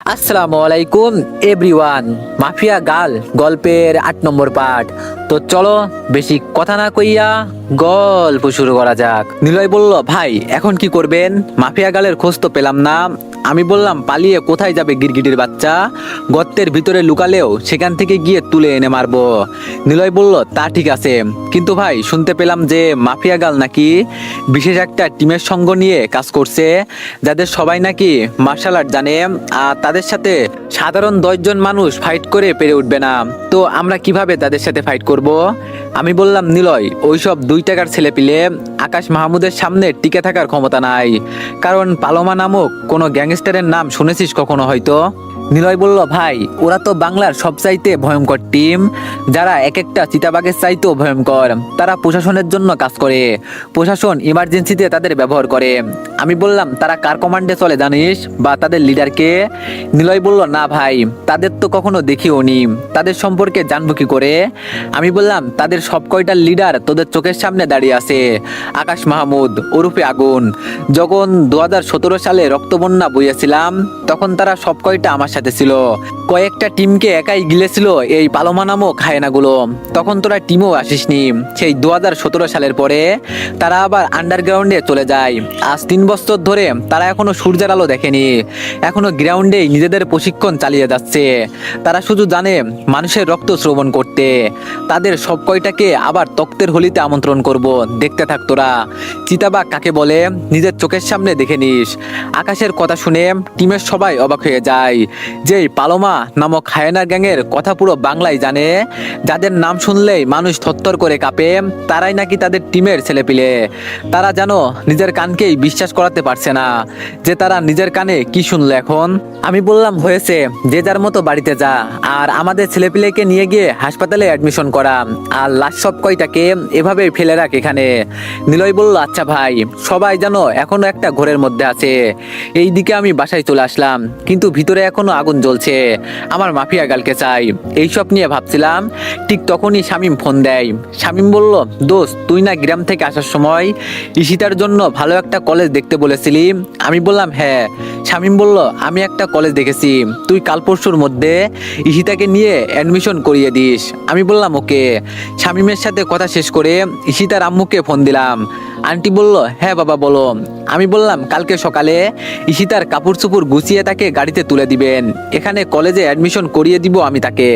আসসালামু আলাইকুম everyone. Mafia girl গল্পের 8 নম্বর পার্ট। তো চলো বেশি কথা না কইয়া গল্প শুরু করা যাক। নিলয় বলল, ভাই এখন কি করবেন? মাফিয়া গার্লের খোঁজ তো পেলাম না। আমি বললাম, পালিয়ে কোথায় যাবে গিরগিটির বাচ্চা? গর্তের ভিতরে লুকালেও সেখান থেকে গিয়ে তুলে এনে মারবো। নিলয় বলল, তা ঠিক আছে, কিন্তু ভাই শুনতে পেলাম যে মাফিয়া গার্ল নাকি বিশেষ একটা টিমের সঙ্গ নিয়ে কাজ করছে, যাদের সবাই নাকি মার্শাল আর্ট জানে, আর তাদের সাথে সাধারণ 10 জন মানুষ ফাইট করে পেরে উঠবে না। তো আমরা কিভাবে তাদের সাথে ফাইট করব? আমি বললাম, নিলয়, ওইসব 2 টাকার ছেলেপিলে আকাশ মাহমুদের সামনে টিকে থাকার ক্ষমতা নাই। কারণ পালোমা নামক কোনো গ্যাংস্টারের নাম শুনেছিস কখনো হয়তো? নিলয় বলল, ভাই ওরা তো বাংলার সবচাইতে ভয়ঙ্কর টিম, যারা এক একটা চিতাবাঘের চাইতেও ভয়ঙ্কর। তারা প্রশাসনের জন্য কাজ করে, প্রশাসন ইমার্জেন্সিতে তাদের ব্যবহার করে। আমি বললাম, তারা কার কমান্ডে চলে জানিস, বা তাদের লিডারকে? নিলয় বলল, না ভাই, তাদের তো কখনো দেখিও নি, তাদের সম্পর্কে জানবো কি করে? আমি বললাম, তাদের সব কয়টা লিডার তোদের চোখের সামনে দাঁড়িয়ে আছে। আকাশ মাহমুদ ওরফে আগুন, যখন 2017 সালে রক্তবন্যা বইয়েছিলাম তখন তারা সব কয়টা আমার সাথে ছিল। কয়েকটা টিমকে একাই গিলেছিল এই পালোমা নামক হায়নাগুলো। তখন তোরা টিমও আসিসনি। সেই 2017 সালের পরে তারা আবার আন্ডারগ্রাউন্ডে চলে যায়। আজ 3 বছর ধরে তারা এখনো সূর্যের আলো দেখেনি, এখনো গ্রাউন্ডেই নিজেদের প্রশিক্ষণ চালিয়ে যাচ্ছে। তারা শুধু জানে মানুষের রক্ত শ্রবণ করতে। তাদের সব কয়টাকে আবার তক্তের হোলিতে আমন্ত্রণ করব, দেখতে থাক তোরা। চিতাবাঘ কাকে বলে নিজের চোখের সামনে দেখে নিস। আকাশের কথা শুনে টিমের সবাই অবাক হয়ে যায়। যেই পালোমা নামক হায়নার গ্যাংয়ের কথা পুরো বাংলায় জানে, যাদের নাম শুনলেই মানুষ থরথর করে কাঁপে, তারাই নাকি তাদের টিমের ছেলেপিলে। তারা জানো নিজের কানকেই বিশ্বাস করাতে পারছে না যে তারা নিজের কানে কি শুনলো এখন। আমি বললাম, হয়েছে, যে যার মতো বাড়িতে যা, আর আমাদের ছেলেপিলেকে নিয়ে গিয়ে হাসপাতালে অ্যাডমিশন করা, আর লাশ সব কয়টাকে এভাবে ফেলে রাখ এখানে। নিলয় বলল, আচ্ছা ভাই, সবাই জানো এখনো একটা ঘরের মধ্যে আছে। এই দিকে আমি বাসায় চলে আসলাম, কিন্তু ভিতরে এখনো আগুন জ্বলছে। আমার মাফিয়া গার্লকে চাই। এইসব নিয়ে ভাবছিলাম, ঠিক তখনই শামীম ফোন দেয়। শামীম বলল, দোস্ত, তুই না গ্রাম থেকে আসার সময় ঈশিতার জন্য ভালো একটা কলেজ দেখতে বলেছিলি? আমি বললাম, হ্যাঁ। শামীম বলল, আমি একটা কলেজ দেখেছি, তুই কাল পরশুর মধ্যে ঈশিতাকে নিয়ে অ্যাডমিশন করিয়ে দিস। আমি বললাম, ওকে। শামীমের সাথে কথা শেষ করে ঈশিতার আম্মুকে ফোন দিলাম। আন্টি বলল, হ্যাঁ বাবা বলো। আমি বললাম, কালকে সকালে ঈশিতার কাপড় চোপড় গুছিয়ে তাকে গাড়িতে তুলে দিবেন, এখানে কলেজে অ্যাডমিশন করিয়ে দিব আমি তাকে।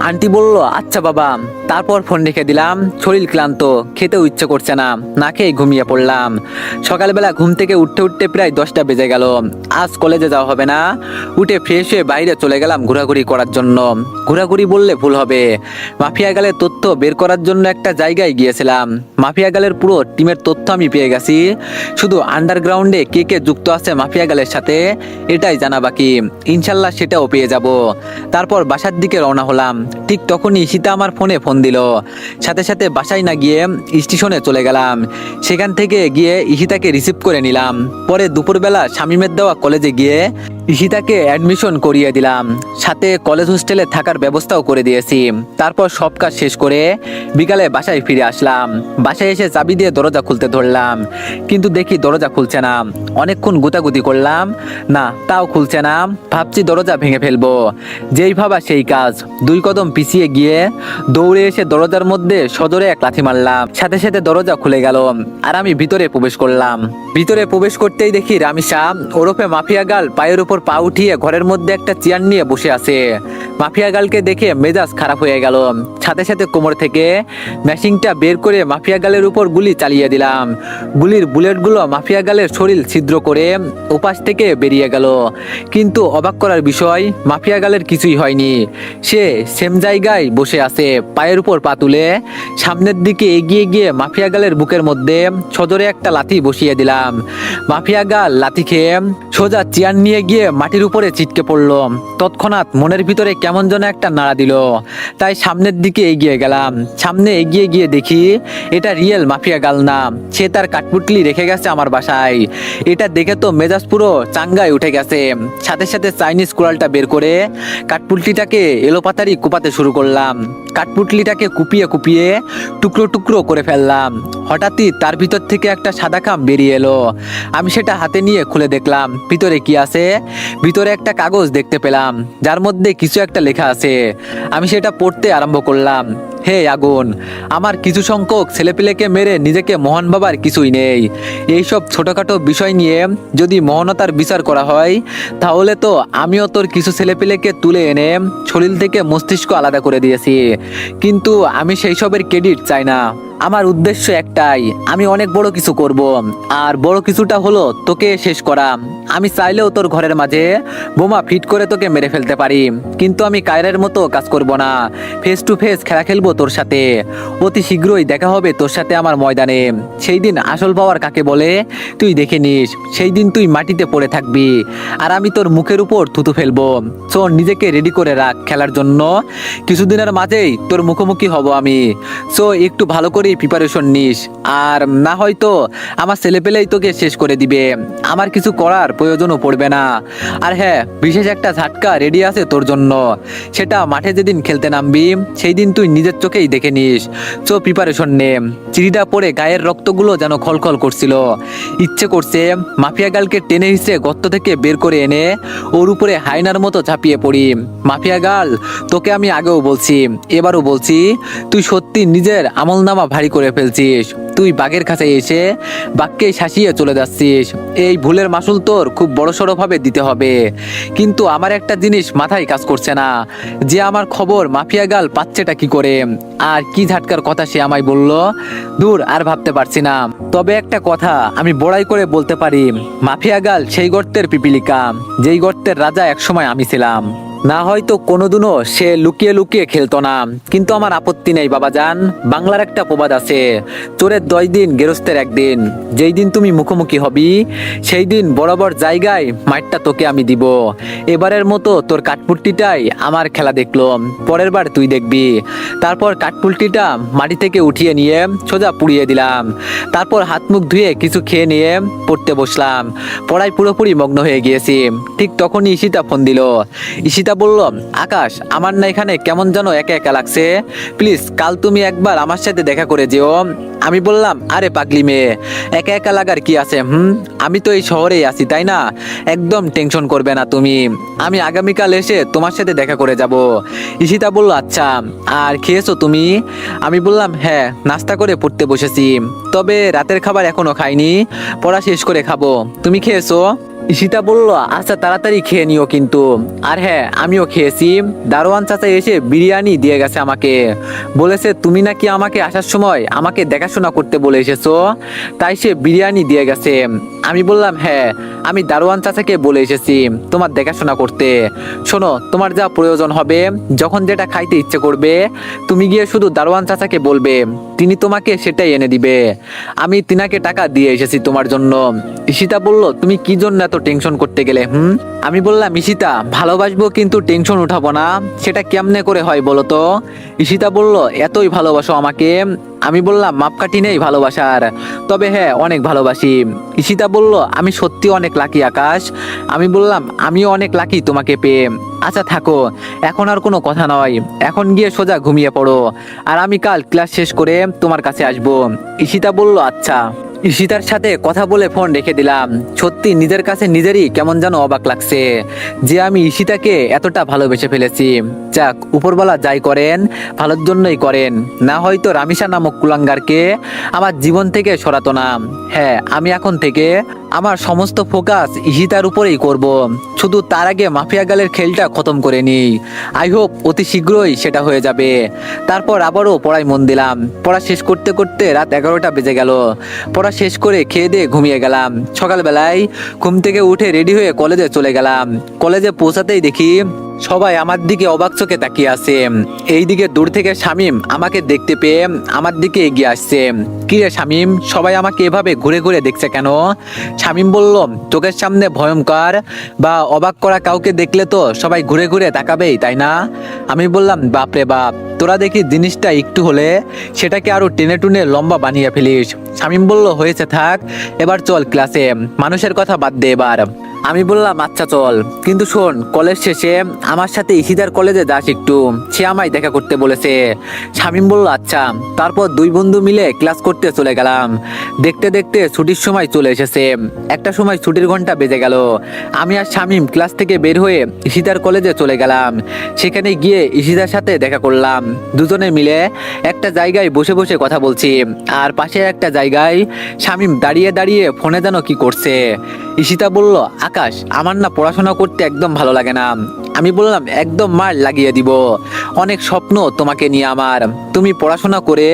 আন্টি বলল, আচ্ছা বাবা। তারপর ফোন রেখে দিলাম। শরীর ক্লান্ত, খেতেও ইচ্ছে করছে না, না খেয়ে ঘুমিয়ে পড়লাম। সকালবেলা ঘুম থেকে উঠতে উঠতে প্রায় 10টা বেজে গেল। আজ কলেজে যাওয়া হবে না। উঠে ফ্রেশ হয়ে বাইরে চলে গেলাম ঘোরাঘুরি করার জন্য। ঘোরাঘুরি বললে ভুল হবে, মাফিয়া গালের তথ্য বের করার জন্য একটা জায়গায় গিয়েছিলাম। মাফিয়া গালের পুরো টিমের তথ্য আমি পেয়ে গেছি, শুধু আন্ডারগ্রাউন্ডে কে কে যুক্ত আছে মাফিয়া গালের সাথে এটাই জানা বাকি। ইনশাল্লাহ সেটাও পেয়ে যাব। তারপর বাসার দিকে রওনা হলাম। ঠিক তখনই ঈশিতা আমার ফোনে ফোন দিল। সাথে সাথে বাসায় না গিয়ে স্টেশনে চলে গেলাম। সেখান থেকে গিয়ে ঈশিতাকে রিসিভ করে নিলাম। পরে দুপুরবেলা শামীমের দেওয়া কলেজে গিয়ে ঈশিতাকে অ্যাডমিশন করিয়ে দিলাম, সাথে কলেজ হোস্টেলে থাকার ব্যবস্থাও করে দিয়েছি। তারপর সব কাজ শেষ করে বিকালে বাসায় ফিরে আসলাম। বাসায় এসে চাবি দিয়ে দরজা খুলতে ধরলাম, কিন্তু দেখি দরজা খুলছে না। অনেকক্ষণ গুতাগুতি করলাম, না তাও খুলছে না। ভাবছি দরজা ভেঙে ফেলবো, যেই ভাবা সেই কাজ। 2 কদম পিছিয়ে গিয়ে দৌড়ে এসে দরজার মধ্যে সজোরে এক লাথি মারলাম, সাথে সাথে দরজা খুলে গেল, আর আমি ভিতরে প্রবেশ করলাম। ভিতরে প্রবেশ করতেই দেখি রামিসা ওরফে মাফিয়া গার্ল পায়ের উপর পা উঠিয়ে ঘরের মধ্যে একটা চেয়ার নিয়ে বসে আছে। মাফিয়া গার্লকে দেখে মেজাজ খারাপ হয়ে গেল। সাথে সাথে কোমর থেকে মেশিনটা বের করে মাফিয়া গার্লের উপর গুলি চালিয়ে দিলাম। গুলির বুলেটগুলো মাফিয়া গার্লের শরীর ছিদ্র করে ওপাশ থেকে বেরিয়ে গেল। কিন্তু অবাক করার বিষয়, মাফিয়া গার্লের কিছুই হয়নি। সে সেম জায়গায় বসে আছে, পায়ের উপর পা তুলে। সামনের দিকে এগিয়ে গিয়ে মাফিয়া গার্লের বুকের মধ্যে সজোরে একটা লাথি বসিয়ে দিলাম। মাফিয়া গার্ল লাথি খেয়ে সোজা চেয়ার নিয়ে গিয়ে মাটির উপরে চিটকে পড়ল। তৎক্ষণাৎ মনের ভিতরে কেমন যেন একটা নাড়া দিল, তাই সামনের দিকে এগিয়ে গেলাম। সামনে এগিয়ে গিয়ে দেখি এটা রিয়েল মাফিয়া গার্ল না, সে তার কাঠপুটলি রেখে গেছে আমার বাসায়। এটা দেখে তো মেজাজ পুরো চাঙ্গায় উঠে গেছে। সাথে সাথে চাইনিজ কুড়ালটা বের করে কাঠপুটলিটাকে এলোপাতারি কুপাতে শুরু করলাম। কাঠপুটলিটাকে কুপিয়ে কুপিয়ে টুকরো টুকরো করে ফেললাম। হঠাৎই তার ভিতর থেকে একটা সাদা খাম বেরিয়ে এলো। আমি সেটা হাতে নিয়ে খুলে দেখলাম ভিতরে কি আছে। ভিতরে একটা কাগজ দেখতে পেলাম, যার মধ্যে কিছু একটা লেখা আছে। আমি সেটা পড়তে আরম্ভ করলাম। হে আগুন, আমার কিছু সংখ্যক ছেলেপিলেকে মেরে নিজেকে মহান ভাবার কিছুই নেই। এইসব ছোটখাটো বিষয় নিয়ে যদি মহানতার বিচার করা হয়, তাহলে তো আমিও তোর কিছু ছেলেপিলেকে তুলে এনে শরীর থেকে মস্তিষ্ক আলাদা করে দিয়েছি। কিন্তু আমি সেই সবের ক্রেডিট চাই না। আমার উদ্দেশ্য একটাই, আমি অনেক বড় কিছু করব, আর বড় কিছুটা হলো তোকে শেষ করা। আমি চাইলেও তোর ঘরের মাঝে বোমা ফিট করে তোকে মেরে ফেলতে পারি, কিন্তু আমি কায়রের মতো কাজ করব না। ফেস টু ফেস খেলা খেলবো তোর সাথে। অতি শীঘ্রই দেখা হবে তোর সাথে আমার ময়দানে। সেই দিন আসল পাওয়ার কাকে বলে তুই দেখে নিস। সেই দিন তুই মাটিতে পড়ে থাকবি, আর আমি তোর মুখের উপর থুতু ফেলবো। সো নিজেকে রেডি করে রাখ খেলার জন্য। কিছুদিনের মাঝেই তোর মুখোমুখি হব আমি। সো একটু ভালো করে প্রিপারেশন নিস, আর না হয়তো আমার ছেলেপেলেই তোকে শেষ করে দিবে। আমার কিছু করার প্রয়োজনও পড়বে না। আর হ্যাঁ, বিশেষ একটা ঝাটকা রেডি আছে তোর জন্য। সেটা মাঠে যেদিন খেলতে নামবি, সেই দিন তুই নিজের চোখেই দেখে নিস। সো প্রিপারেশন নে। চিঠিটা পরে গায়ের রক্তগুলো যেন খলখল করছিল। ইচ্ছে করছে মাফিয়া গালকে টেনে হিসে গর্ত থেকে বের করে এনে ওর উপরে হায়নার মতো ঝাঁপিয়ে পড়ি। মাফিয়া গাল, তোকে আমি আগেও বলছি, এবারও বলছি, তুই সত্যি নিজের আমলনামা ভারী করে ফেলছিস। তুই বাঘের কাছে এসে বাঘকেই শাসিয়ে চলে যাচ্ছিস। এই ভুলের মাসুল তোর খুব বড়সড় ভাবে দিতে হবে। কিন্তু আমার একটা জিনিস মাথায় কাজ করছে না, যে আমার খবর মাফিয়া গাল পাচ্ছেটা কি করে, আর কি ঝাটকার কথা সে আমায় বলল। দূর, আর ভাবতে পারছি না। তবে একটা কথা আমি বড়াই করে বলতে পারি, মাফিয়া গাল সেই গর্তের পিপিলিকা, যেই গর্তের রাজা একসময় আমি ছিলাম। না হয়তো কোনোদিনও সে লুকিয়ে লুকিয়ে খেলতো না, কিন্তু আমার আপত্তি নেই বাবাজান। বাংলার একটা প্রবাদ আছে, চোরের 10 দিন গেরস্তের 1 দিন। যেই দিন তুমি মুখোমুখি হবি, সেই দিন বরাবর জায়গায় মাইটটা তোকে আমি দিব। এবারের মতো তোর কাঠপুট্টিটাই আমার খেলা দেখলো, পরের বার তুই দেখবি। তারপর কাঠপুট্টিটা মাটি থেকে উঠিয়ে নিয়ে সোজা পুড়িয়ে দিলাম। তারপর হাত মুখ ধুয়ে কিছু খেয়ে নিয়ে পড়তে বসলাম। পড়ায় পুরোপুরি মগ্ন হয়ে গিয়েছি। ঠিক তখনই ঈশিতা ফোন দিল। ঈশিতা বলল, আকাশ, আমার না এখানে কেমন যেন একা একা লাগছে। প্লিজ কাল তুমি একবার আমার সাথে দেখা করে যেও। আমি বললাম, আরে পাগলি মেয়ে, একা একা লাগার কি আছে? আমি তো এই শহরেই আছি, তাই না? একদম টেনশন করবে না তুমি। আমি আগামীকাল এসে তোমার সাথে দেখা করে যাব। ঈশিতা বলল, আচ্ছা। আর খেয়েছো তুমি? আমি বললাম, হ্যাঁ, নাস্তা করে পড়তে বসেছি, তবে রাতের খাবার এখনো খাইনি, পড়া শেষ করে খাবো। তুমি খেয়েছো? ঈশিতা বলল, আচ্ছা তাড়াতাড়ি খেয়ে নিও কিন্তু। আর হ্যাঁ, আমিও খেয়েছি। দারোয়ান চাচা এসে বিরিয়ানি দিয়ে গেছে আমাকে। বলেছে তুমি নাকি আমাকে আসার সময় আমাকে দেখাশোনা করতে বলে এসেছো, তাই সে বিরিয়ানি দিয়ে গেছে। আমি বললাম, হ্যাঁ, আমি দারোয়ান চাচাকে বলে এসেছি তোমার দেখাশোনা করতে। শোনো, তোমার যা প্রয়োজন হবে, যখন যেটা খাইতে ইচ্ছে করবে, তুমি গিয়ে শুধু দারোয়ান চাচাকে বলবে, তিনি তোমাকে সেটাই এনে দিবে। আমি তিনাকে টাকা দিয়ে এসেছি তোমার জন্য। ঈশিতা বলল, তুমি কি জন্য এত টেনশন করতে গেলে? আমি বললাম, ঈশিতা, ভালোবাসবো কিন্তু টেনশন উঠাবো না, সেটা কেমনে করে হয় বলো তো? ঈশিতা বলল, এতই ভালোবাসো আমাকে? আমি বললাম, মাপকাঠি নেই ভালোবাসার, তবে হ্যাঁ, অনেক ভালোবাসি। ঈশিতা বলল, আমি সত্যি অনেক লাকি আকাশ। আমি বললাম, আমিও অনেক লাকি তোমাকে পেয়ে। আচ্ছা থাকো, এখন আর কোনো কথা নয়, এখন গিয়ে সোজা ঘুমিয়ে পড়ো, আর আমি কাল ক্লাস শেষ করে তোমার কাছে আসবো। ঈশিতা বলল, আচ্ছা। ঈশিতার সাথে কথা বলে ফোন রেখে দিলাম। সত্যি নিজের কাছে নিজেরই কেমন যেন অবাক লাগছে যে আমি ঈশিতাকে এতটা ভালোবেসে ফেলেছি। যাক, উপরওয়ালা যাই করেন ভালোর জন্যই করেন, না হয়তো রামিসা নামক কুলাঙ্গারকে আমার জীবন থেকে সরাতো না। হ্যাঁ, আমি এখন থেকে আমার সমস্ত ফোকাস ঈশিতার উপরেই করব। শুধু তার আগে মাফিয়া গালের খেলটা খতম করে নিই। আই হোপ অতি শীঘ্রই সেটা হয়ে যাবে। তারপর আবারও পড়ায় মন দিলাম। পড়া শেষ করতে করতে রাত 11টা বেজে গেল। পড়া শেষ করে খেয়ে দিয়ে ঘুমিয়ে গেলাম। সকালবেলায় ঘুম থেকে উঠে রেডি হয়ে কলেজে চলে গেলাম। কলেজে পৌঁছাতেই দেখি সবাই আমার দিকে অবাক চোখে তাকিয়ে আছে। এইদিকে দূর থেকে শামীম আমাকে দেখতে পেয়ে আমার দিকে এগিয়ে আসছে। কি রে শামীম, সবাই আমাকে এভাবে ঘুরে ঘুরে দেখছে কেন? শামীম বলল, চোখের সামনে ভয়ঙ্কর বা অবাক করা কাউকে দেখলে তো সবাই ঘুরে ঘুরে তাকাবেই, তাই না? আমি বললাম, বাপরে বাপ, তোরা দেখি জিনিসটা একটু হলে সেটাকে আরো টেনে টুনে লম্বা বানিয়ে ফেলিস। শামীম বলল, হয়েছে থাক, এবার চল ক্লাসে, মানুষের কথা বাদ দে এবার। আমি বললাম আচ্ছা চল, কিন্তু শোন কলেজ শেষে আমার সাথে ইসিদার কলেজে যাস একটু, সে আমায় দেখা করতে বলেছে। শামীম বলল আচ্ছা। তারপর দুই বন্ধু মিলে ক্লাস করতে চলে গেলাম। দেখতে দেখতে ছুটির সময় চলে এসেছে। একটা সময় ছুটির ঘন্টা বেজে গেল। আমি আর শামীম ক্লাস থেকে বের হয়ে ইসিদার কলেজে চলে গেলাম। সেখানে গিয়ে ইসিদার সাথে দেখা করলাম। দুজনে মিলে একটা জায়গায় বসে বসে কথা বলছি, আর পাশে একটা জায়গায় শামীম দাঁড়িয়ে দাঁড়িয়ে ফোনে যেন কি করছে। ঈশিতা বলল আকাশ, আমার না পড়াশোনা করতে একদম ভালো লাগে না। আমি বললাম একদম মার লাগিয়ে দিব, অনেক স্বপ্ন তোমাকে নিয়ে আমার। তুমি পড়াশোনা করে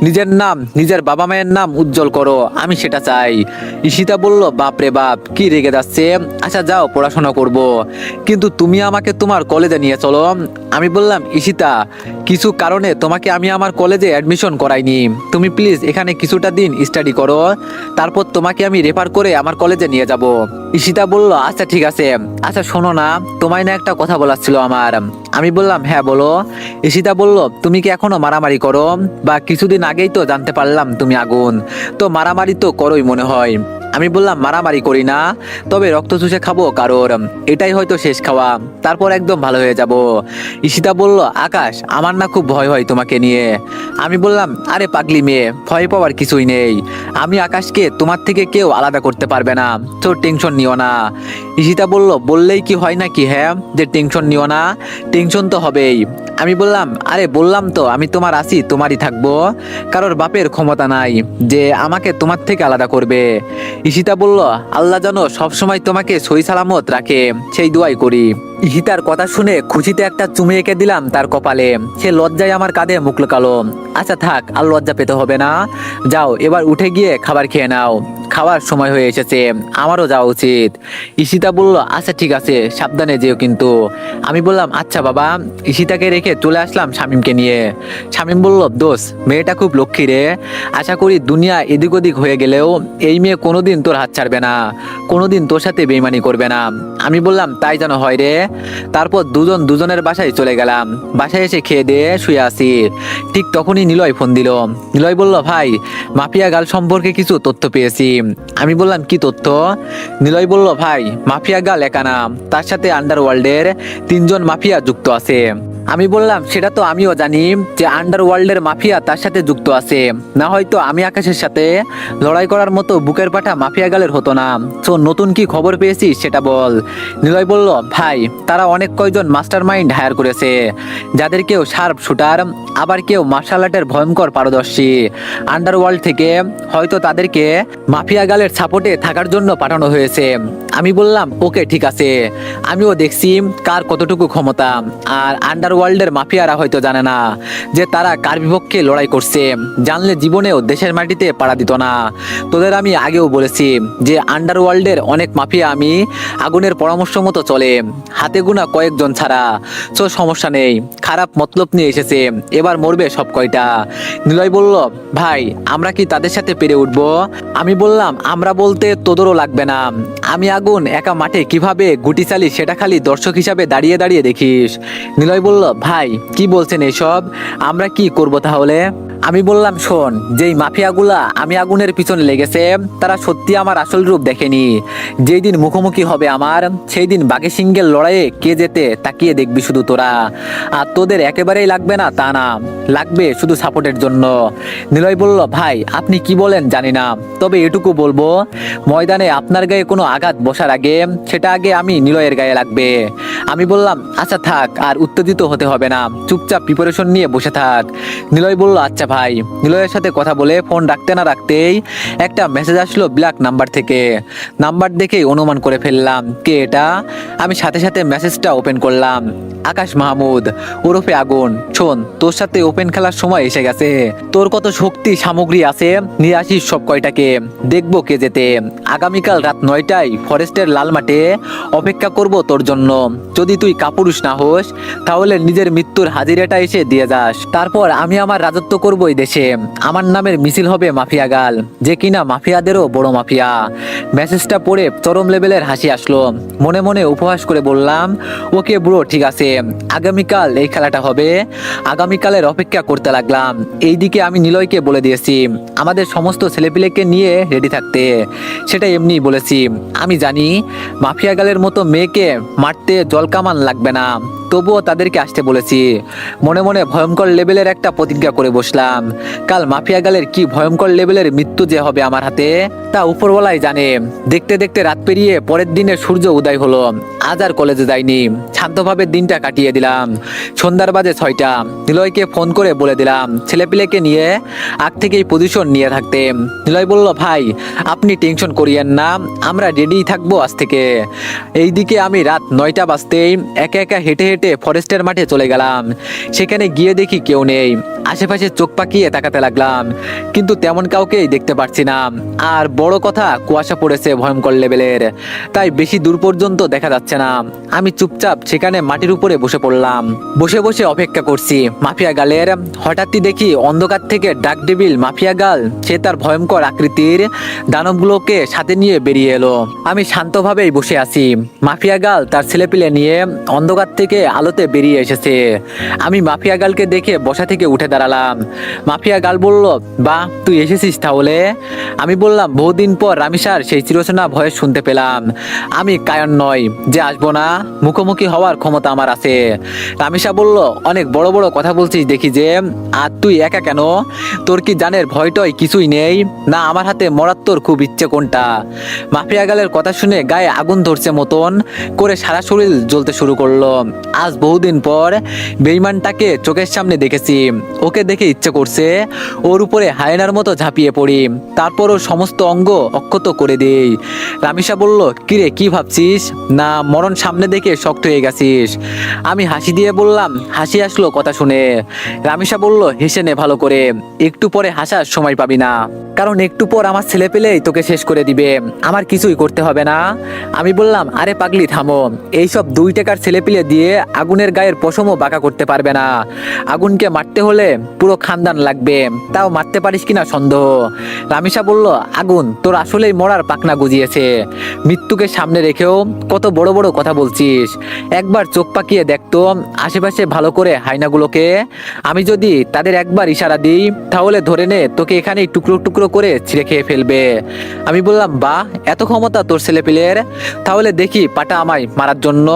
নিজের নাম, নিজের বাবা মায়ের নাম উজ্জ্বল করো, আমি সেটা চাই। ঈশিতা বলল বাপ রে বাপ, কি রেগে যাচ্ছে। আচ্ছা যাও পড়াশোনা করব, কিন্তু তুমি আমাকে তোমার কলেজে নিয়ে চলো। আমি বললাম ঈশিতা, কিছু কারণে তোমাকে আমি আমার কলেজে অ্যাডমিশন করাইনি। তুমি প্লিজ এখানে কিছুটা দিন স্টাডি করো, তারপর তোমাকে আমি রেফার করে আমার কলেজে নিয়ে যাব। ঈশিতা বলল আচ্ছা ঠিক আছে। আচ্ছা শোনো না, তোমায় না একটা কথা বলার ছিল আমার। আমি বললাম হ্যাঁ বলো। ঈশিতা বলল তুমি কি এখনো মারামারি করো? বা কিছুদিন আগেই তো জানতে পারলাম তুমি আগুন, তো মারামারি তো করোই মনে হয়। আমি বললাম মারামারি করি না, তবে রক্ত চুষে খাবো কারোর, এটাই হয়তো শেষ খাওয়া, তারপর একদম ভালো হয়ে যাব। ঈশিতা বলল আকাশ, আমার না খুব ভয় হয় তোমাকে নিয়ে। আমি বললাম আরে পাগলি মেয়ে, ভয় পাওয়ার কিছুই নেই। আমি আকাশকে তোমার থেকে কেউ আলাদা করতে পারবে না, তো টেনশন নিও না। ঈশিতা বলল বললেই কি হয় নাকি, হ্যাঁ যে টেনশন নিও না? টেনশন তো হবেই। আমি বললাম আরে বললাম তো আমি তোমার আছি, তোমারই থাকবো, কারোর বাপের ক্ষমতা নাই যে আমাকে তোমার থেকে আলাদা করবে। ঈশিতা বলল আল্লাহ যেন সবসময় তোমাকে সই সালামত রাখে, সেই দোয়াই করি। ঈশিতার কথা শুনে খুশিতে একটা চুমে এঁকে দিলাম তার কপালে। সে লজ্জায় আমার কাঁধে মুখ লুকালো। আচ্ছা থাক, আর লজ্জা পেতে হবে না, যাও এবার উঠে গিয়ে খাবার খেয়ে নাও, খাওয়ার সময় হয়ে এসেছে, আমারও যাওয়া উচিত। ঈশিতা বলল আচ্ছা ঠিক আছে, সাবধানে যেও কিন্তু। আমি বললাম আচ্ছা বাবা। ঈশিতাকে রেখে চলে আসলাম শামীমকে নিয়ে। শামীম বলল দোষ, মেয়েটা খুব লক্ষ্মী রে, আশা করি দুনিয়া এদিক ওদিক হয়ে গেলেও এই মেয়ে কোনোদিন তোর হাত ছাড়বে না, কোনোদিন তোর সাথে বেইমানি করবে না। আমি বললাম তাই যেন হয় রে। তারপর দুজন দুজনের বাসায় চলে গেলাম। বাসায় এসে খেয়ে দিয়ে শুয়ে আসি। ঠিক তখনই নিলয় ফোন দিল। নিলয় বলল ভাই, মাফিয়া গার্ল সম্পর্কে কিছু তথ্য পেয়েছি। আমি বললাম কি তথ্য? নিলয় বলল ভাই, মাফিয়া গার্ল একা না, তার সাথে আন্ডারওয়ার্ল্ডের 3জন মাফিয়া যুক্ত আছে। আমি বললাম সেটা তো আমিও জানি যে আন্ডারওয়ার্ল্ডের মাফিয়া তার সাথে যুক্ত আছে, না হয়তো আমি আকাশের সাথে লড়াই করার মতো বুকের পাটা মাফিয়া গালের হতো না। তো নতুন কি খবর পেয়েছিস সেটা বল। নিলয় বলল ভাই, তারা অনেক কয়জন মাস্টার মাইন্ড হায়ার করেছে, যাদের কেউ শার্প শুটার, আবার কেউ মার্শাল আর্টের ভয়ঙ্কর পারদর্শী। আন্ডারওয়ার্ল্ড থেকে হয়তো তাদেরকে মাফিয়া গালের সাপোর্টে থাকার জন্য পাঠানো হয়েছে। আমি বললাম ওকে ঠিক আছে, আমিও দেখছি কার কতটুকু ক্ষমতা। আর আন্ডারওয়ার্ল্ডের মাফিয়ারা হয়তো জানে না যে তারা কার বিপক্ষে লড়াই করছে, জানলে জীবনেও দেশের মাটিতে পাড়া দিত না। তোদের আমি আগেও বলেছি যে আন্ডারওয়ার্ল্ডের অনেক মাফিয়া আমি আগুনের পরামর্শ মতো চলে, হাতে গোনা কয়েকজন ছাড়া। তো সমস্যা নেই, খারাপ মতলব নিয়ে এসেছে, এবার মরবে সব কয়টা। নিলয় বলল ভাই, আমরা কি তাদের সাথে পেরে উঠবো? আমি বললাম আমরা বলতে তোদেরও লাগবে না, আমি আগুন একা মাঠে কিভাবে গুটি চালি সেটা খালি দর্শক হিসাবে দাঁড়িয়ে দাঁড়িয়ে দেখিস। নিলয় বলল ভাই কি বলছেন এসব, আমরা কি করব তাহলে? আমি বললাম শোন, যেই মাফিয়াগুলা আমি আগুনের পিছনে লেগেছে তারা সত্যি আমার আসল রূপ দেখেনি। যেই দিন মুখোমুখি হবে আমার, সেই দিন বাঘে সিংহের লড়াইয়ে কে যেতে তাকিয়ে দেখবি শুধু তোরা। আর তোদের একেবারেই লাগবে না তা না, লাগবে শুধু সাপোর্টের জন্য। নিলয় বলল ভাই আপনি কি বলেন জানি না, তবে এটুকু বলবো, ময়দানে আপনার গায়ে কোনো আঘাত বসার আগে সেটা আগে আমি নিলয়ের গায়ে লাগবে। আমি বললাম আচ্ছা থাক, আর উত্তেজিত হতে হবে না, চুপচাপ প্রিপারেশন নিয়ে বসে থাক। নিলয় বলল আচ্ছা ভাই। নিলয়ের সাথে কথা বলে ফোন রাখতে না রাখতেই একটা মেসেজ আসলো ব্ল্যাক নাম্বার থেকে। নাম্বার দেখেই অনুমান করে ফেললাম কে এটা। আমি সাথে সাথে মেসেজটা ওপেন করলাম। আকাশ মাহমুদ ওরফে আগুন, শোন তোর সাথে ওপেন খেলার সময় এসে গেছে, তোর কত শক্তি সামগ্রী আছে নিয়ে আসিস সব কয়টাকে, দেখবো কে যেতে। আগামীকাল রাত 9টায় ফরেস্টের লাল মাঠে অপেক্ষা করব তোর জন্য। যদি তুই কাপুরুষ না হোস তাহলে নিজের মৃত্যুর হাজিরাটা এসে দিয়ে যাস, তারপর আমি আমার রাজত্ব করব এই দেশে। আমার নামের মিছিল হবে মাফিয়া গাল, যে কিনা মাফিয়াদেরও বড় মাফিয়া। মেসেজটা পড়ে চরম লেভেলের হাসি আসলো। মনে মনে উপহাস করে বললাম ওকে ব্রো ঠিক আছে, আগামীকাল এই খেলাটা হবে, আগামীকালের অপেক্ষা করতে লাগলাম। এইদিকে আমি নিলয়কে বলে দিয়েছি আমাদের সমস্ত ছেলেপিলেকে নিয়ে রেডি থাকতে। সেটা এমনি বলেছি, আমি জানি মাফিয়া গালের মতো মেয়েকে মারতে জলকামান লাগবে না, তবুও তাদেরকে আসতে বলেছি। মনে মনে ভয়ঙ্কর লেভেলের একটা প্রতিজ্ঞা করে বসলাম। কাল মাফিয়া গালের কি ভয়ঙ্কর লেভেলের মৃত্যু যে হবে আমার হাতে তা উপরওয়ালাই জানে। দেখতে দেখতে রাত পেরিয়ে পরের দিনে সূর্য উদয় হলো। আজ আর কলেজে যাইনি, শান্তভাবে দিনটা কাটিয়ে দিলাম। সন্ধ্যার বাজে 6টা। নিলয়কে ফোন করে বলে দিলাম ছেলেপিলেকে নিয়ে আগ থেকেই পজিশন নিয়ে থাকতে। নিলয় বলল, ভাই আপনি টেনশন করিয়েন না, আমরা রেডি থাকবো আজ থেকে। এইদিকে আমি রাত 9টা বাজতেই একা একা হেঁটে হেঁটে ফরেস্টের মাঠে চলে গেলাম। সেখানে গিয়ে দেখি কেউ নেই। আশেপাশে চোখ পাকিয়ে তাকাতে লাগলাম, কিন্তু তেমন কাউকেই দেখতে পাচ্ছি না। আর বড় কথা, কুয়াশা পড়েছে ভয়ঙ্কর লেভেলের, তাই বেশি দূর পর্যন্ত দেখা যাচ্ছে না। আমি চুপচাপ সেখানে মাটির উপরে বসে পড়লাম। বসে বসে অপেক্ষা করছি মাফিয়া গালের। হঠাৎই দেখি অন্ধকার থেকে ডাক ডেভিল মাফিয়া গাল, সে তার ভয়ঙ্কর আকৃতির দানবগুলোকে সাথে নিয়ে বেরিয়ে এলো। আমি শান্তভাবেই বসে আছি। মাফিয়া গাল তার ছেলেপিলে নিয়ে অন্ধকার থেকে আলোতে বেরিয়ে এসেছে। আমি মাফিয়া গালকে দেখে বসা থেকে উঠে দাঁড়ালাম। মাফিয়া গাল বলল, বাহ তুই এসেছিস তাহলে। আমি বললাম, বহুদিন পর রামিসার সেই চিরচেনা ভয়েস শুনতে পেলাম। আমি কায়ন নয় যে আসবো না, মুখোমুখি হওয়ার ক্ষমতা আমার আছে। রামিসা বলল, অনেক বড় বড় কথা বলছিস দেখি যে, আর তুই একা কেন? তোর কি জানের ভয়টয় কিছুই নেই না? আমার হাতে মরার তোর খুব ইচ্ছে কোনটা? মাফিয়া গালের কথা শুনে গায়ে আগুন ধরছে মতন করে সারা শরীর জ্বলতে শুরু করলো। আজ বহুদিন পর বেইমানটাকে চোখের সামনে দেখেছি। ওকে দেখে ইচ্ছে করছে ওর উপরে হায়নার মতো ঝাঁপিয়ে পড়ি, তারপরও সমস্ত অঙ্গ অক্ষত করে দেই। রামিসা বলল, কিরে কি ভাবছিস? না মরণ সামনে দেখে শক্ত হয়ে গেছিস? আমি হাসি দিয়ে বললাম, হাসি আসলো কথা শুনে। রামিসা বলল, হেসে নে ভালো করে, একটু পরে হাসার সময় পাবি না, কারণ একটু পর আমার ছেলে পেলেই তোকে শেষ করে দিবে, আমার কিছুই করতে হবে না। আমি বললাম, আরে পাগলি থামো, এইসব 2 টাকার ছেলেপিলে দিয়ে আগুনের গায়ের পশমও বাঁকা করতে পারবে না। আগুনকে মারতে হলে পুরো খানদান লাগবে, তাও মারতে পারিস কিনা সন্দেহ। রামিসা বলল, আগুন তোর আসলেই মরার পাকনা গুজিয়েছে। মৃত্যুকে সামনে রেখেও কত বড় বড় কথা বলছিস। একবার চোখ পাকিয়ে দেখতো আশেপাশে ভালো করে হায়নাগুলোকে। আমি যদি তাদের একবার ইশারা দিই তাহলে ধরে নে তোকে এখানেই টুকরো টুকরো করে ছিঁড়ে খেয়ে ফেলবে। আমি বললাম, বাহ এত ক্ষমতা তোর ছেলেপিলের, তাহলে দেখি পাটা আমায় মারার জন্য,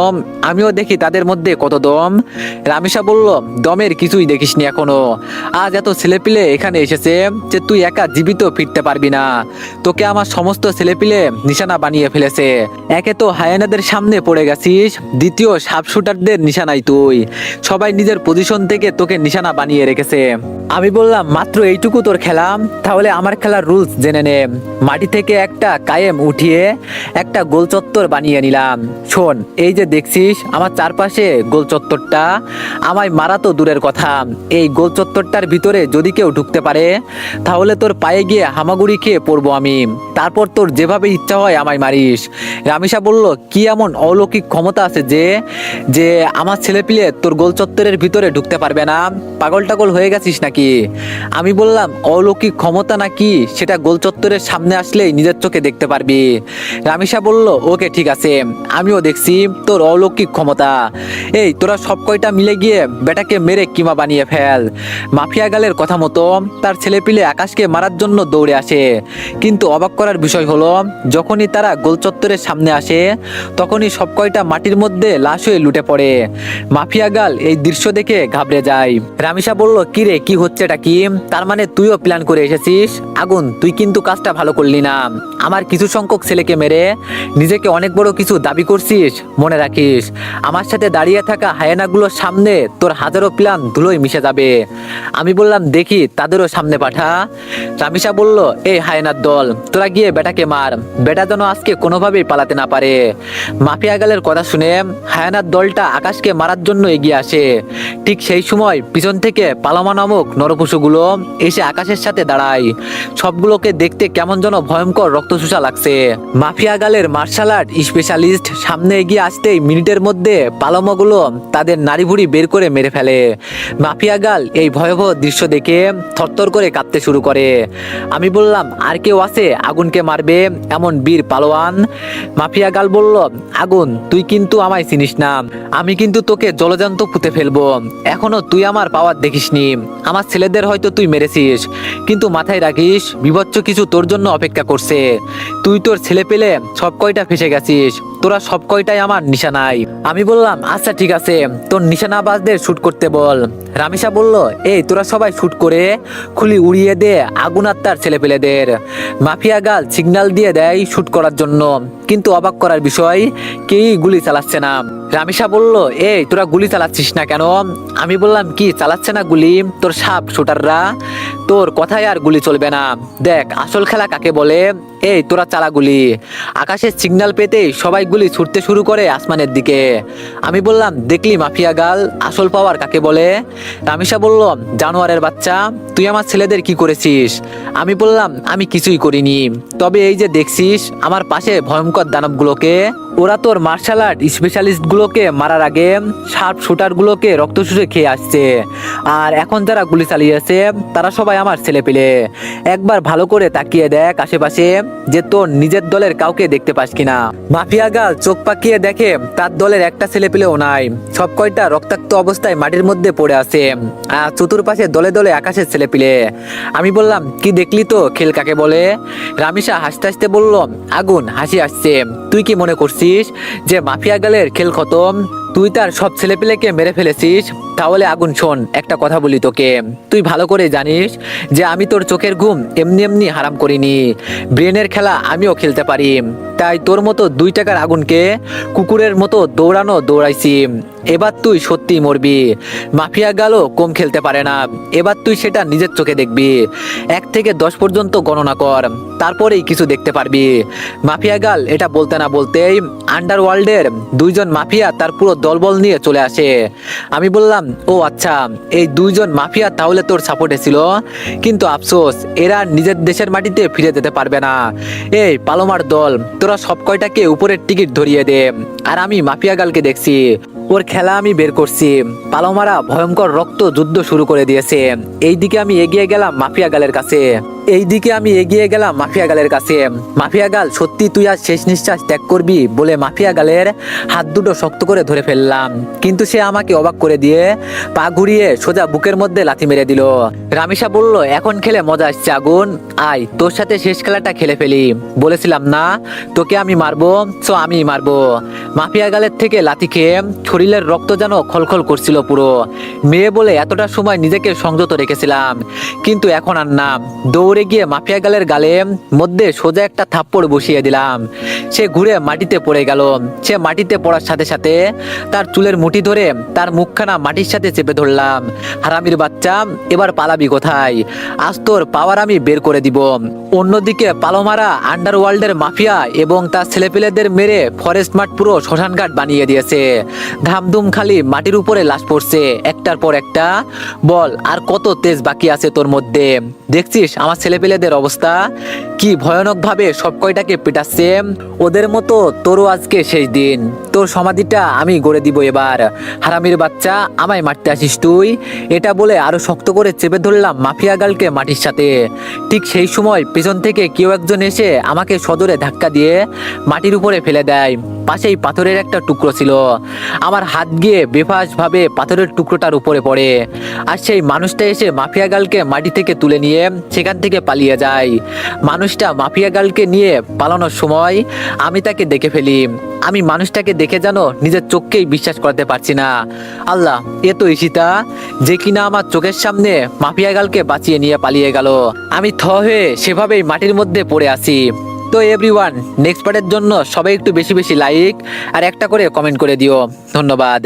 আমিও দেখি তাদের মধ্যে কত দম। রামিসা বলল, দমের কিছুই দেখিসনি এখনো। আজ এত ছেলেপিলে এখানে এসেছে যে তুই একা জীবিত ফিরতে পারবি না। তোকে আমার সমস্ত ছেলেপিলে নিশানা বানিয়ে ফেলেছে। একে তো হায়েনাদের সামনে পড়ে গেছিস, দ্বিতীয় সাপ শুটারদের নিশানাই তুই। সবাই নিজের পজিশন থেকে তোকে নিশানা বানিয়ে রেখেছে। আমি বললাম, মাত্র এইটুকু তোর খেলা? তাহলে আমার খেলার রুলস জেনে নে। মাটি থেকে একটা কায়েম উঠিয়ে একটা গোল চত্বর বানিয়ে নিলাম। শোন, এই যে দেখছিস আমার চারপাশে গোল চত্বরটা, আমায় মারা তো দূরের কথা, এই গোল চত্বরটার ভিতরে যদি কেউ ঢুকতে পারে তাহলে তোর পায়ে গিয়ে হামাগুড়ি খেয়ে পড়বো আমি। তারপর তোর যেভাবে ইচ্ছা হয় আমায় মারিস। রামিসা বলল, কি এমন অলৌকিক ক্ষমতা আছে যে যে আমার ছেলেপিলে তোর গোল চত্বরের ভিতরে ঢুকতে পারবে না? পাগল টাগল হয়ে গেছিস নাকি? আমি বললাম, অলৌকিক ক্ষমতা নাকি সেটা গোল চত্বরের সামনে আসলেই নিজের চোখে দেখতে পারবি। রামিসা বলল, ওকে ঠিক আছে, আমিও দেখছি তোর অলৌকিক ক্ষমতা। এই তোরা সব কয়টা মিলে গিয়ে বেটাকে মেরে কিমা বানিয়ে ফেল। মাফিয়া গালের কথা মতো তার ছেলেপিলে আকাশকে মারার জন্য দৌড়ে আসে, কিন্তু অবাক করার বিষয় হলো যখনই তারা গোল চত্বরের সামনে আসে তখনই সব কয়টা মাটির মধ্যে লাশ হয়ে লুটে পড়ে। মাফিয়া গাল এই দৃশ্য দেখে ঘাবড়ে যায়। রামিসা বলল, কি রে কি হচ্ছে এটা কি? তার মানে তুইও প্ল্যান করে এসেছিস? আগুন তুই কিন্তু কাজটা ভালো করলি না। আমার কিছু সংখ্যক ছেলেকে মেরে নিজেকে অনেক বড় কিছু দাবি করছিস। মনে রাখিস, আমার সাথে দাঁড়িয়ে থাকা হায়েনাগুলোর সামনে তোর হাজারো প্ল্যান ধুলোয় মিশে যাবে। আমি বললাম, দেখি তাদেরও সামনে পাঠা। রামিসা বলল, এই হায়েনার দল, তোরা গিয়ে বেটাকে মার, বেটা যেন আজকে কোনোভাবেই পালাতে না পারে। মাফিয়া গালের কথা শুনে হায়েনার দলটা আকাশকে মারার জন্য এগিয়ে আসে। ঠিক সেই সময় পিছন থেকে পালামা নামক নরপশুগুলো এসে আকাশের সাথে দাঁড়ায়। সবগুলোকে দেখতে কেমন যেন ভয়ঙ্কর রক্তচোষা লাগছে। মাফিয়া গালের মার্শাল আর্ট স্পেশালিস্ট সামনে এগিয়ে আসতেই মিনিটের মধ্যে পালামা অপকর্মগুলো তাদের নাড়ি ভুড়ি বের করে মেরে ফেলে। মাফিয়া গাল এই ভয়াবহ দৃশ্য দেখে থরথর করে কাঁপতে শুরু করে। আমি বললাম, আর কেউ আছে আগুনকে মারবে এমন বীর পালোয়ান? মাফিয়া গাল বলল, আগুন, তুই কিন্তু আমায় চিনিস না। আমি কিন্তু তোকে জলজান্ত পুঁতে ফেলবো। এখনো তুই আমার পাওয়ার দেখিসনি। আমার ছেলেদের হয়তো তুই মেরেছিস, কিন্তু মাথায় রাখিস বিভৎস কিছু তোর জন্য অপেক্ষা করছে। তুই তোর ছেলে পেলে সব কয়টা ফেসে গেছিস। তোরা সব কয়টাই আমার নিশানায়। আমি বললাম, আচ্ছা ঠিক আছে, তোর নিশানাবাজদের শুট করতে বল। রামিসা বলল, এই তোরা সবাই শুট করে খুলি উড়িয়ে দে আগুন আর তার ছেলে পেলেদের। মাফিয়া গাল সিগন্যাল দিয়ে দেয় শুট করার জন্য, কিন্তু অবাক করার বিষয় কেউই গুলি চালাচ্ছে না। রামিসা বলল, এই তোরা গুলি চালাচ্ছিস না কেন? আমি বললাম, কি চালাচ্ছে না গুলি? তোর সাপ শুটাররা, তোর কথায় আর গুলি চলবে না। দেখ আসল খেলা কাকে বলে। এই তোরা চালা গুলি। আকাশের সিগন্যাল পেতেই সবাই গুলি ছুটতে শুরু করে আসমানের দিকে। আমি বললাম, দেখলি মাফিয়া গাল, আসল পাওয়ার কাকে বলে? রামিসা বলল, জানোয়ারের বাচ্চা, তুই আমার ছেলেদের কি করেছিস? আমি বললাম, আমি কিছুই করিনি, তবে এই যে দেখছিস আমার পাশে ভয়ঙ্কর দানবগুলোকে, ওরা তোর মার্শাল আর্ট স্পেশালিস্ট গুলোকে মারার আগে শার্প শুটার গুলোকে রক্ত শুষে খেয়ে আসছে। আর এখন যারা গুলি চালিয়েছে তারা সবাই আমার ছেলে পেলে। একবার ভালো করে তাকিয়ে দেখ আশেপাশে, যে তোর নিজের দলের কাউকে দেখতে পাস কিনা। মাফিয়া গাল চোখ পাকিয়ে দেখে তার দলের একটা ছেলে পেলেও নাই। সব কয়টা রক্তাক্ত অবস্থায় মাটির মধ্যে পড়ে আছে, আর চতুর্পাশে দলে দলে আকাশের ছেলে পেলে। আমি বললাম, কি দেখলি তো খেল কাকে বলে? রামিসা হাসতে হাসতে বলল, আগুন, হাসি আসছে। তুই কি মনে করছিস যে মাফিয়া গালের খেল খতম? তুই তার সব ছেলেপেলেকে মেরে ফেলেছিস। তাহলে আগুন শোন, একটা কথা বলি তোকে, তুই ভালো করে জানিস যে আমি তোর চোখের ঘুম এমনি এমনি হারাম করিনি। ব্রেনের খেলা আমিও খেলতে পারি। তাই তোর মতো 2 টাকার আগুনকে কুকুরের মতো দৌড়াইছি। এবার তুই সত্যি মরবি। মাফিয়া গালও কম খেলতে পারে না। এবার তুই সেটা নিজের চোখে দেখবি। 1 থেকে 10 পর্যন্ত গণনা কর, তারপরেই কিছু দেখতে পারবি। মাফিয়া গাল এটা বলতে না বলতেই আন্ডারওয়ার্ল্ডের 2 জন মাফিয়া তার পুরো দলবল নিয়ে চলে আসে। আমি বললাম, ও আচ্ছা, এই 2 জন মাফিয়া তাহলে তোর সাপোর্টে ছিল, কিন্তু আফসোস এরা নিজের দেশের মাটিতে ফিরে যেতে পারবে না। এই পালোমার দল, তোরা সব কয়টাকে উপরের টিকিট ধরিয়ে দে। আর আমি মাফিয়া গালকে দেখছি, ওর খেলা আমি বের করছি। পালোমারা ভয়ঙ্কর রক্ত যুদ্ধ শুরু করে দিয়েছে। এইদিকে আমি এগিয়ে গেলাম মাফিয়া গালের কাছে। মাফিয়া গাল, সত্যি তুই আজ শেষ নিঃশ্বাস ত্যাগ করবি বলে মাফিয়া গালের হাত দুটো শক্ত করে ধরে ফেললাম, কিন্তু সে আমাকে অবাক করে দিয়ে পা ঘুরিয়ে সোজা বুকের মধ্যে লাথি মেরে দিল। রামিসা বলল, এখন খেলে মজা আসছে আগুন, আয় তোর সাথে শেষ খেলাটা খেলে ফেলি। বলেছিলাম না তোকে আমি মারবো, সো আমি মারবো। মাফিয়া গালের থেকে লাথি খেয়ে শরীরের রক্ত যেন খলখল করছিল পুরো। মেয়ে বলে এতটা সময় নিজেকে সংযত রেখেছিলাম, কিন্তু এখন আর না। দৌড়ে গিয়ে মাফিয়া গালের গালে মধ্যে সোজা একটা থাপ্পড় বসিয়ে দিলাম। সে ঘুরে মাটিতে পড়ে গেল। সে মাটিতে পড়ার সাথে সাথে তার চুলের মুঠি ধরে তার মুখখানা মাটির সাথে চেপে ধরলাম। হারামির বাচ্চা, এবার পালাবি কোথায়? আজ তোর পাওয়ার আমি বের করে দিব। অন্যদিকে পালোমারা আন্ডারওয়ার্ল্ডের মাফিয়া এবং তার ছেলেপেলেদের মেরে ফরেস্ট মাঠ পুরো শ্মশানঘাট বানিয়ে দিয়েছে। ধামধুম খালি মাটির উপরে লাশ পড়ছে একটার পর একটা। বল, আর কত তেজ বাকি আছে তোর মধ্যে? দেখছিস আমার ছেলেপেলেদের অবস্থা, কি ভয়ানক ভাবে সব কয়টাকে পেটাচ্ছে। ওদের মতো তোরও আজকে শেষ দিন। তোর সমাধিটা আমি গড়ে দিব এবার। হারামির বাচ্চা, আমায় মারতে আসিস তুই? এটা বলে আরো শক্ত করে চেপে ধরলাম মাফিয়া গালকে মাটির সাথে। ঠিক সেই সময় পেছন থেকে কেউ একজন এসে আমাকে সদরে ধাক্কা দিয়ে মাটির উপরে ফেলে দেয়। পাশেই পাথরের একটা টুকরো ছিল। আমার হাত গিয়ে বেফাস ভাবে পাথরের টুকরোটার উপরে পড়ে। আর সেই মানুষটা এসে মাফিয়া গালকে মাটি থেকে তুলে নিয়ে সেখান থেকে পালিয়ে যায়। মানুষটা মাফিয়া গালকে নিয়ে পালানোর সময় আমি তাকে দেখে ফেলি। আমি মানুষটাকে দেখে যেন নিজের চোখকেই বিশ্বাস করতে পারছি না। আল্লাহ, এ তো ঈশিতা, যে কিনা আমার চোখের সামনে মাফিয়া গালকে বাঁচিয়ে নিয়ে পালিয়ে গেল। আমি থ হয়ে সেভাবেই মাটির মধ্যে পড়ে আছি। তো এভরিওয়ান, নেক্সট পার্টের জন্য সবাই একটু বেশি বেশি লাইক আর একটা করে কমেন্ট করে দিও। ধন্যবাদ।